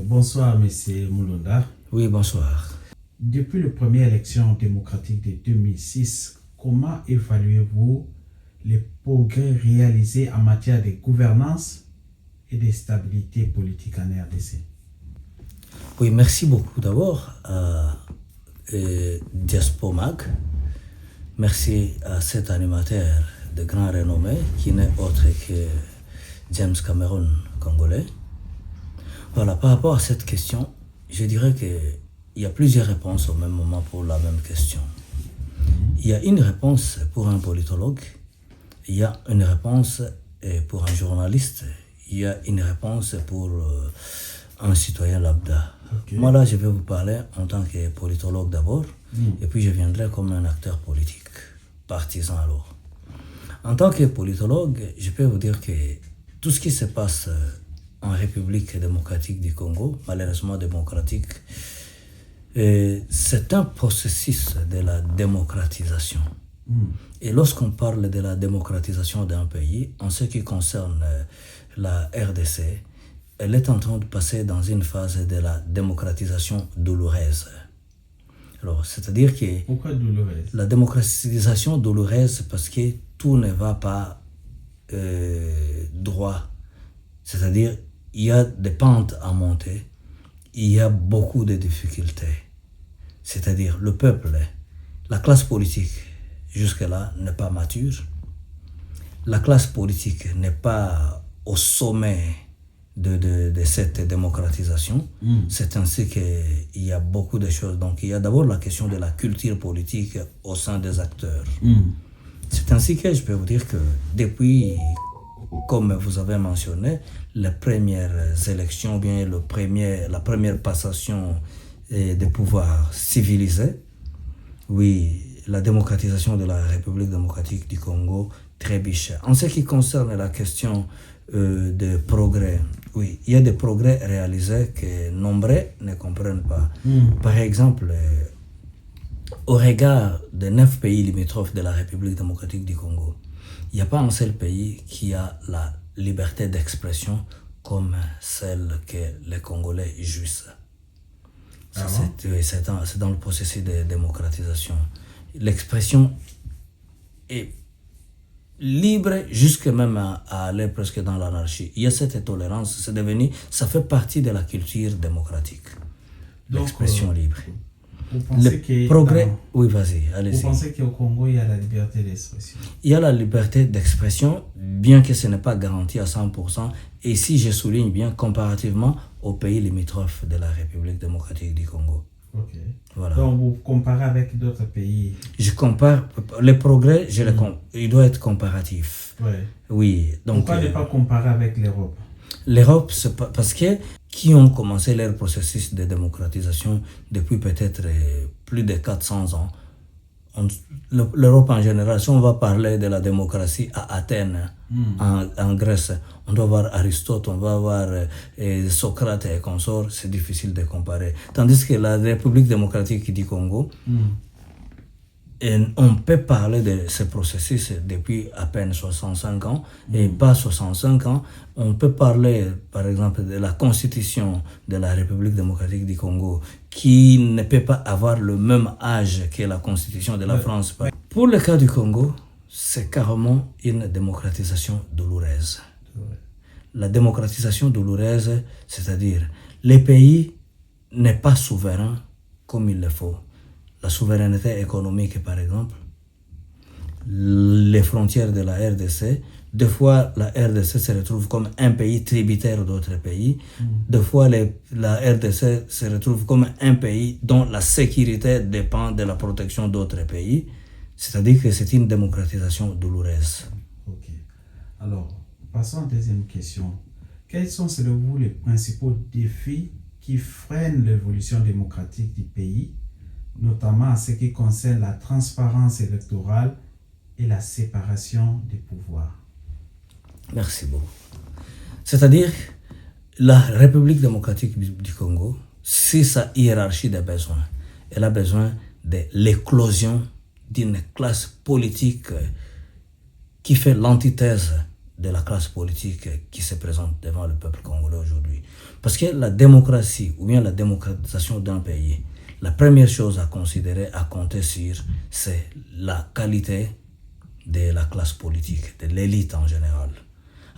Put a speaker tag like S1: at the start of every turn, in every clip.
S1: Bonsoir, M. Moulonda.
S2: Oui, bonsoir.
S1: Depuis la première élection démocratique de 2006, comment évaluez-vous les progrès réalisés en matière de gouvernance et de stabilité politique en RDC?
S2: Oui, merci beaucoup d'abord à Diaspomag. Merci à cet animateur de grand renommée qui n'est autre que James Cameron, congolais. Voilà, par rapport à cette question, je dirais qu'il y a plusieurs réponses au même moment pour la même question. Il y a une réponse pour un politologue, il y a une réponse pour un journaliste, il y a une réponse pour un citoyen lambda. Okay. Moi là, je vais vous parler en tant que politologue d'abord, et puis je viendrai comme un acteur politique, partisan alors. En tant que politologue, je peux vous dire que tout ce qui se passe en République démocratique du Congo, malheureusement démocratique, c'est un processus de la démocratisation. Et lorsqu'on parle de la démocratisation d'un pays, en ce qui concerne la RDC, elle est en train de passer dans une phase de la démocratisation douloureuse. Alors, c'est-à-dire que...
S1: Pourquoi douloureuse?
S2: La démocratisation douloureuse parce que tout ne va pas droit. C'est-à-dire, il y a des pentes à monter, il y a beaucoup de difficultés. C'est-à-dire, le peuple, la classe politique, jusque-là, n'est pas mature. La classe politique n'est pas au sommet de cette démocratisation. C'est ainsi qu'il y a beaucoup de choses. Donc, il y a d'abord la question de la culture politique au sein des acteurs. C'est ainsi que je peux vous dire que depuis, comme vous avez mentionné, les premières élections, bien la première passation des pouvoirs civilisés, oui, la démocratisation de la République démocratique du Congo trébuche. En ce qui concerne la question de progrès, oui, il y a des progrès réalisés que nombreux ne comprennent pas. Par exemple, au regard des 9 pays limitrophes de la République démocratique du Congo, il n'y a pas un seul pays qui a la liberté d'expression comme celle que les Congolais jouissent. C'est dans le processus de démocratisation. L'expression est libre jusque même à aller presque dans l'anarchie. Il y a cette intolérance, c'est devenu, ça fait partie de la culture démocratique. L'expression libre.
S1: Vous pensez
S2: le progrès, oui, vas-y, allez-y.
S1: Vous pensez qu'au Congo, il y a la liberté d'expression?
S2: Il y a la liberté d'expression, bien que ce n'est pas garanti à 100%. Et si je souligne bien, comparativement aux pays limitrophes de la République démocratique du Congo.
S1: Ok.
S2: Voilà.
S1: Donc, vous comparez avec d'autres pays?
S2: Je compare. Les progrès, il doit être comparatif.
S1: Ouais.
S2: Oui. Donc,
S1: pourquoi ne pas comparer avec l'Europe?
S2: L'Europe, c'est parce que qui ont commencé leur processus de démocratisation depuis peut-être plus de 400 ans. L'Europe en général, si on va parler de la démocratie à Athènes, en Grèce, on doit voir Aristote, on va voir Socrate et consorts, c'est difficile de comparer. Tandis que la République démocratique du Congo, on peut parler de ce processus depuis à peine 65 ans, et pas 65 ans. On peut parler, par exemple, de la constitution de la République démocratique du Congo, qui ne peut pas avoir le même âge que la constitution de la France. Pour le cas du Congo, c'est carrément une démocratisation douloureuse. La démocratisation douloureuse, c'est-à-dire, les pays n'est pas souverain comme il le faut. La souveraineté économique, par exemple, les frontières de la RDC, des fois la RDC se retrouve comme un pays tributaire d'autres pays, des fois la RDC se retrouve comme un pays dont la sécurité dépend de la protection d'autres pays, c'est-à-dire que c'est une démocratisation douloureuse.
S1: Ok. Alors, passons à la deuxième question. Quels sont selon vous les principaux défis qui freinent l'évolution démocratique du pays, notamment en ce qui concerne la transparence électorale et la séparation des pouvoirs?
S2: Merci beaucoup. C'est-à-dire, la République démocratique du Congo, si sa hiérarchie des besoins, elle a besoin de l'éclosion d'une classe politique qui fait l'antithèse de la classe politique qui se présente devant le peuple congolais aujourd'hui. Parce que la démocratie, ou bien la démocratisation d'un pays, la première chose à considérer, à compter sur, c'est la qualité de la classe politique, de l'élite en général.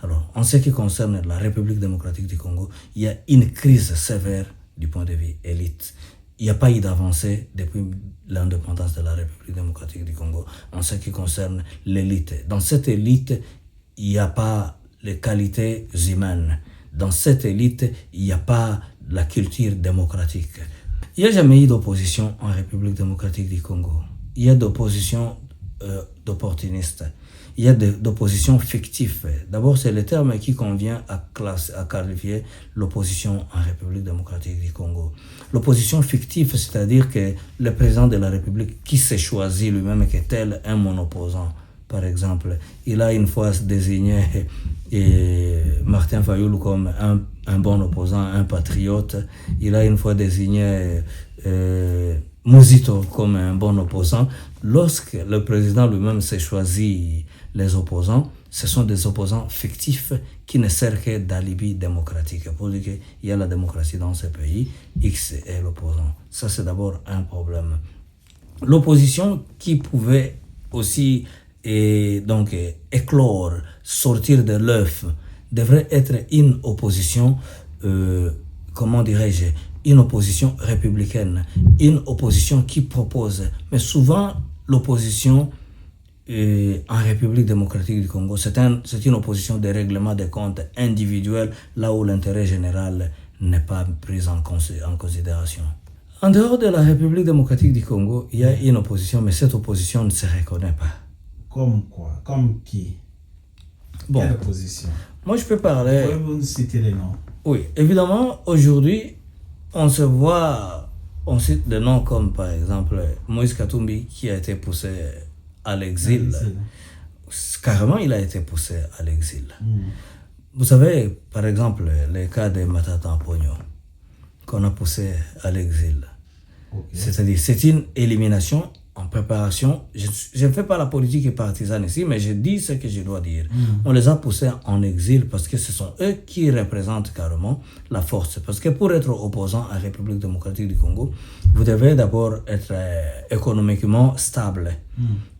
S2: Alors, en ce qui concerne la République démocratique du Congo, il y a une crise sévère du point de vue élite. Il n'y a pas eu d'avancée depuis l'indépendance de la République démocratique du Congo en ce qui concerne l'élite. Dans cette élite, il n'y a pas les qualités humaines. Dans cette élite, il n'y a pas la culture démocratique. Il n'y a jamais eu d'opposition en République démocratique du Congo. Il y a d'opposition d'opportunistes. Il y a d'opposition fictive. D'abord, c'est le terme qui convient à qualifier l'opposition en République démocratique du Congo. L'opposition fictive, c'est-à-dire que le président de la République qui s'est choisi lui-même comme tel un mon-opposant, par exemple, il a une fois désigné Martin Fayoulou comme un bon opposant, un patriote. Il a une fois désigné Mouzito comme un bon opposant. Lorsque le président lui-même s'est choisi les opposants, ce sont des opposants fictifs qui ne servent que d'alibi démocratique. Pour dire qu'il y a la démocratie dans ce pays, X est l'opposant. Ça, c'est d'abord un problème. L'opposition qui pouvait aussi éclore, sortir de l'œuf, devrait être une opposition, comment dirais-je, une opposition républicaine, une opposition qui propose. Mais souvent, l'opposition en République démocratique du Congo, c'est une opposition de règlement des comptes individuels, là où l'intérêt général n'est pas pris en considération. En dehors de la République démocratique du Congo, il y a une opposition, mais cette opposition ne se reconnaît pas.
S1: Comme quoi? Comme qui?
S2: Bon,
S1: quelle opposition?
S2: Moi, je peux parler...
S1: Pouvez-vous nous citer les noms?
S2: Oui, évidemment, aujourd'hui, on cite des noms comme, par exemple, Moïse Katumbi, qui a été poussé à l'exil. Carrément, il a été poussé à l'exil. Vous savez, par exemple, le cas de Matata Pogno, qu'on a poussé à l'exil.
S1: Okay.
S2: C'est-à-dire, c'est une élimination en préparation. Je ne fais pas la politique partisane ici, mais je dis ce que je dois dire. On les a poussés en exil parce que ce sont eux qui représentent carrément la force. Parce que pour être opposant à la République démocratique du Congo, vous devez d'abord être économiquement stable.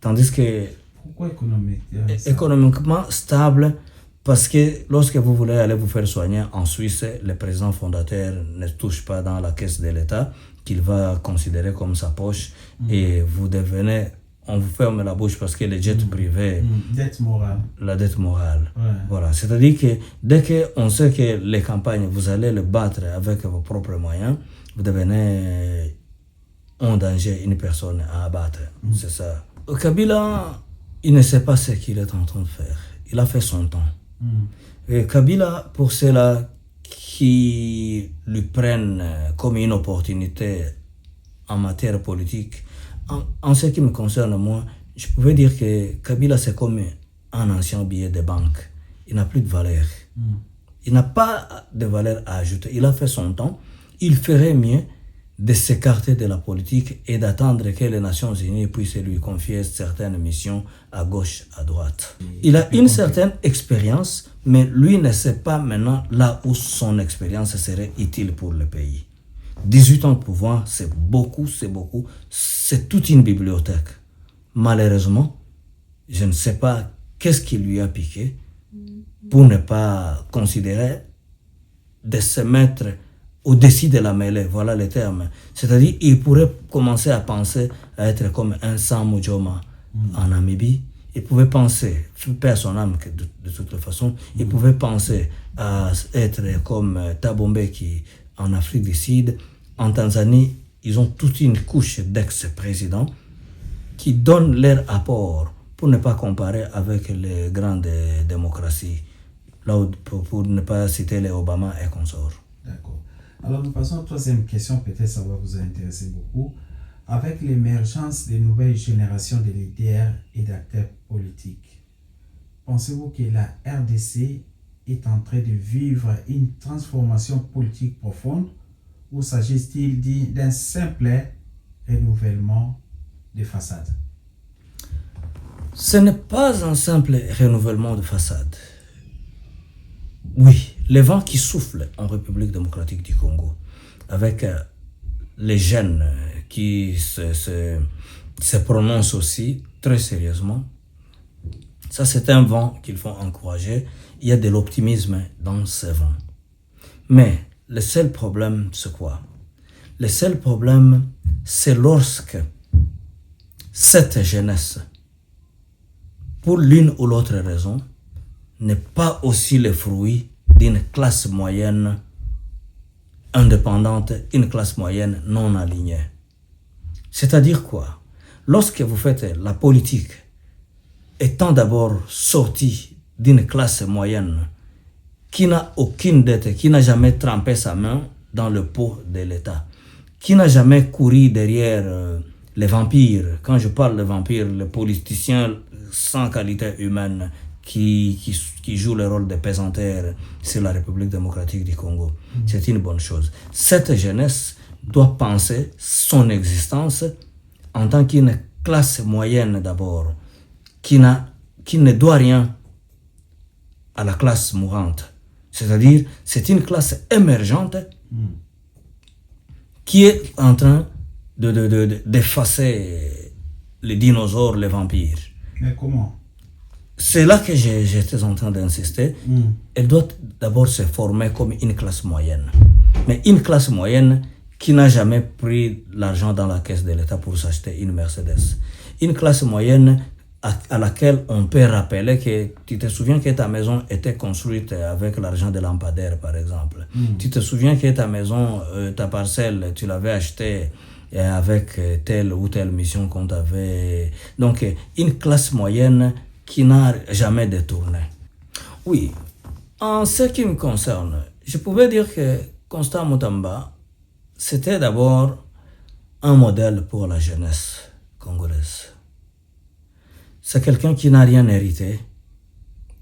S2: Tandis que...
S1: Pourquoi économiquement stable?
S2: Économiquement stable, parce que lorsque vous voulez aller vous faire soigner en Suisse, le président fondateur ne touche pas dans la caisse de l'État, qu'il va considérer comme sa poche, et vous devenez, on vous ferme la bouche parce que les jets privés...
S1: Dette morale.
S2: La dette morale.
S1: Ouais.
S2: Voilà. C'est-à-dire que dès qu'on sait que les campagnes, vous allez les battre avec vos propres moyens, vous devenez en danger une personne à abattre. C'est ça. Kabila, il ne sait pas ce qu'il est en train de faire. Il a fait son temps. Et Kabila, pour cela qui lui prennent comme une opportunité en matière politique, en ce qui me concerne moi, je pouvais dire que Kabila c'est comme un ancien billet de banque. Il n'a plus de valeur. Il n'a pas de valeur à ajouter. Il a fait son temps. Il ferait mieux de s'écarter de la politique et d'attendre que les Nations Unies puissent lui confier certaines missions à gauche, à droite. Il a une certaine expérience, mais lui ne sait pas maintenant là où son expérience serait utile pour le pays. 18 ans de pouvoir, c'est beaucoup, c'est toute une bibliothèque. Malheureusement, je ne sais pas qu'est-ce qui lui a piqué pour ne pas considérer de se mettre au-dessus de la mêlée, voilà le terme. C'est-à-dire, il pourrait commencer à penser à être comme un Sam Mujoma en Namibie. Il pouvait penser, paix à son âme de toute façon, il pouvait penser à être comme Thabo Mbeki en Afrique du Sud. En Tanzanie, ils ont toute une couche d'ex-présidents qui donnent leur apport, pour ne pas comparer avec les grandes démocraties, là où, pour ne pas citer les Obama et consorts.
S1: D'accord. Alors, nous passons à la troisième question, peut-être ça va vous intéresser beaucoup. Avec l'émergence des nouvelles générations de leaders et d'acteurs politiques, pensez-vous que la RDC est en train de vivre une transformation politique profonde ou s'agit-il d'un simple renouvellement de façade?
S2: Ce n'est pas un simple renouvellement de façade. Oui, les vents qui soufflent en République démocratique du Congo, avec les jeunes qui se prononcent aussi très sérieusement, ça c'est un vent qu'il faut encourager. Il y a de l'optimisme dans ces vents. Mais le seul problème, c'est quoi? Le seul problème, c'est lorsque cette jeunesse, pour l'une ou l'autre raison, n'est pas aussi le fruit d'une classe moyenne indépendante, une classe moyenne non alignée. C'est-à-dire quoi? Lorsque vous faites la politique étant d'abord sorti d'une classe moyenne qui n'a aucune dette, qui n'a jamais trempé sa main dans le pot de l'État, qui n'a jamais couru derrière les vampires. Quand je parle de vampires, les politiciens sans qualité humaine qui jouent le rôle de pesanteurs sur la République démocratique du Congo. C'est une bonne chose. Cette jeunesse doit penser son existence en tant qu'une classe moyenne d'abord, qui ne doit rien à la classe mourante. C'est-à-dire, c'est une classe émergente qui est en train d'effacer les dinosaures, les vampires.
S1: Mais comment?
S2: C'est là que j'étais en train d'insister. Elle doit d'abord se former comme une classe moyenne. Mais une classe moyenne qui n'a jamais pris l'argent dans la caisse de l'État pour s'acheter une Mercedes. Une classe moyenne à laquelle on peut rappeler que tu te souviens que ta maison était construite avec l'argent de lampadaire, par exemple. Tu te souviens que ta maison, ta parcelle, tu l'avais achetée avec telle ou telle mission qu'on t'avait. Donc, une classe moyenne qui n'a jamais détourné. Oui, en ce qui me concerne, je pouvais dire que Constant Mutamba, c'était d'abord un modèle pour la jeunesse congolaise. C'est quelqu'un qui n'a rien hérité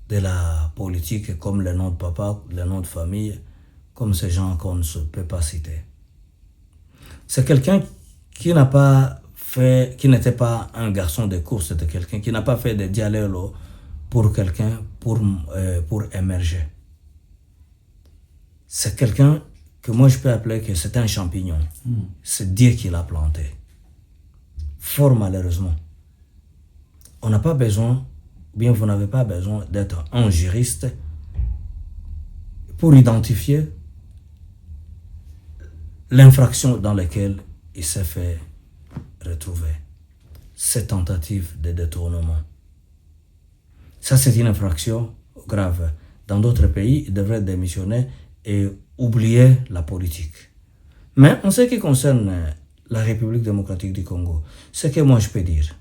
S2: de la politique, comme le nom de papa, le nom de famille, comme ces gens qu'on ne peut pas citer. C'est quelqu'un qui n'était pas un garçon de course, de quelqu'un qui n'a pas fait de dialogue pour quelqu'un pour émerger. C'est quelqu'un que moi je peux appeler que c'est un champignon. C'est Dieu qui l'a planté. Fort malheureusement. On n'a pas besoin, ou bien vous n'avez pas besoin d'être un juriste pour identifier l'infraction dans laquelle il s'est fait retrouver. Cette tentative de détournement. Ça, c'est une infraction grave. Dans d'autres pays, il devrait démissionner et oublier la politique. Mais en ce qui concerne la République démocratique du Congo, ce que moi je peux dire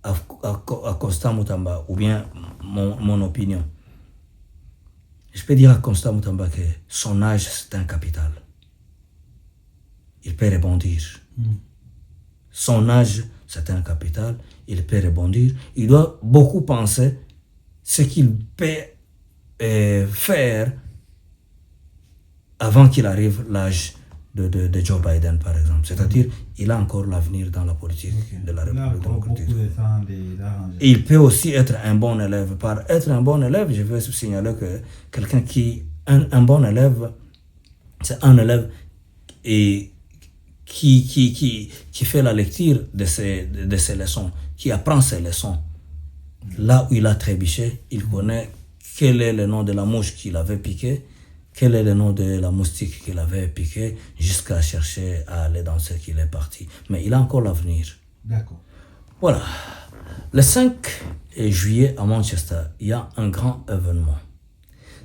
S2: à Constant Mutamba, ou bien mon opinion, je peux dire à Constant Mutamba que son âge, c'est un capital. Il peut rebondir. Son âge, c'est un capital. Il peut rebondir. Il doit beaucoup penser ce qu'il peut faire avant qu'il arrive l'âge de Joe Biden, par exemple. C'est-à-dire, il a encore l'avenir dans la politique de la République démocratique. Et il peut aussi être un bon élève. Par être un bon élève, je veux signaler que quelqu'un un bon élève, c'est un élève qui fait la lecture de ses leçons, qui apprend ses leçons. Là où il a trébuché, il connaît quel est le nom de la mouche qu'il avait piqué, quel est le nom de la moustique qu'il avait piqué, jusqu'à chercher à aller dans ce qu'il est parti. Mais il a encore l'avenir.
S1: D'accord.
S2: Voilà. Le 5 juillet à Manchester, il y a un grand événement.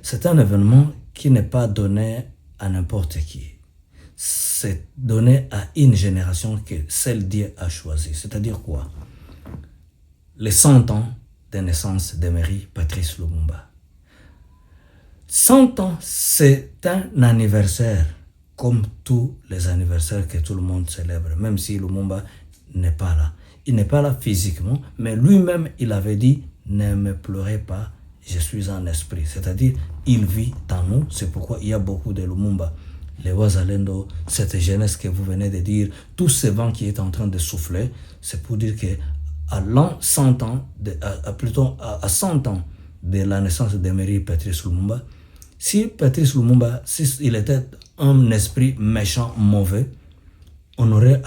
S2: C'est un événement qui n'est pas donné à n'importe qui. C'est donné à une génération que celle Dieu a choisie. C'est-à-dire quoi? Les 100 ans de naissance d'Emery Patrice Lumumba. 100 ans, c'est un anniversaire, comme tous les anniversaires que tout le monde célèbre, même si Lumumba n'est pas là. Il n'est pas là physiquement, mais lui-même, il avait dit, ne me pleurez pas, je suis un esprit. C'est-à-dire, il vit dans nous, c'est pourquoi il y a beaucoup de Lumumba. Les Wazalendo, cette jeunesse que vous venez de dire, tout ce vent qui est en train de souffler, c'est pour dire que à l'an 100 ans, à 100 ans de la naissance d'Emery Patrice Lumumba. Si Patrice Lumumba, s'il était un esprit méchant, mauvais, on aurait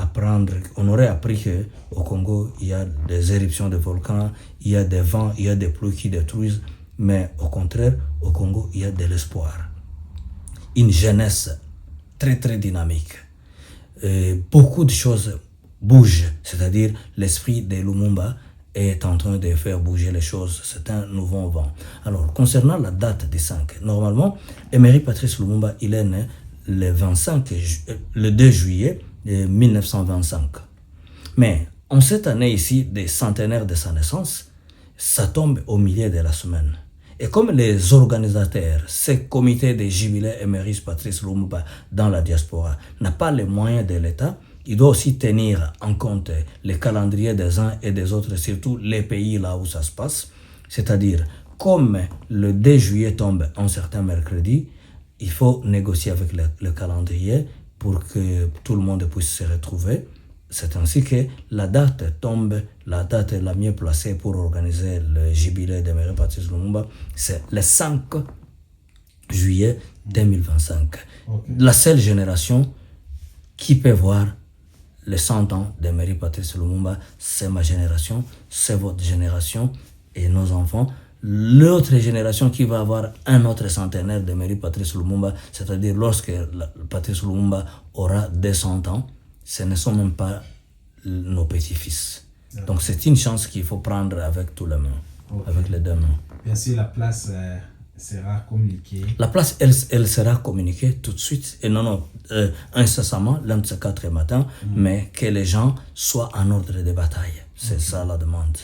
S2: appris qu'au Congo, il y a des éruptions de volcans, il y a des vents, il y a des pluies qui détruisent. Mais au contraire, au Congo, il y a de l'espoir. Une jeunesse très, très dynamique. Beaucoup de choses bougent, c'est-à-dire l'esprit de Lumumba est en train de faire bouger les choses. C'est un nouveau vent. Alors, concernant la date des 5, normalement, Emery Patrice Lumumba, il est né le 2 juillet 1925. Mais en cette année ici, des centenaires de sa naissance, ça tombe au milieu de la semaine. Et comme les organisateurs, ces comités de jubilé Emery Patrice Lumumba dans la diaspora, n'a pas les moyens de l'État, il doit aussi tenir en compte les calendriers des uns et des autres, surtout les pays là où ça se passe. C'est-à-dire, comme le 2 juillet tombe un certain mercredi, il faut négocier avec le calendrier pour que tout le monde puisse se retrouver. C'est ainsi que la date la mieux placée pour organiser le jubilé d'Emery Patrice Lumumba, c'est le 5 juillet 2025. Okay. La seule génération qui peut voir les 100 ans d'Emery Patrice Lumumba, c'est ma génération, c'est votre génération et nos enfants. L'autre génération qui va avoir un autre centenaire d'Emery Patrice Lumumba, c'est-à-dire lorsque Patrice Lumumba aura 200 ans, ce ne sont même pas nos petits-fils. Donc c'est une chance qu'il faut prendre avec tous les mains, avec les deux mains.
S1: Bien sûr, la place sera communiquée.
S2: La place, elle sera communiquée tout de suite, et non, incessamment, lundi 4 matin, mais que les gens soient en ordre de bataille. C'est ça la demande.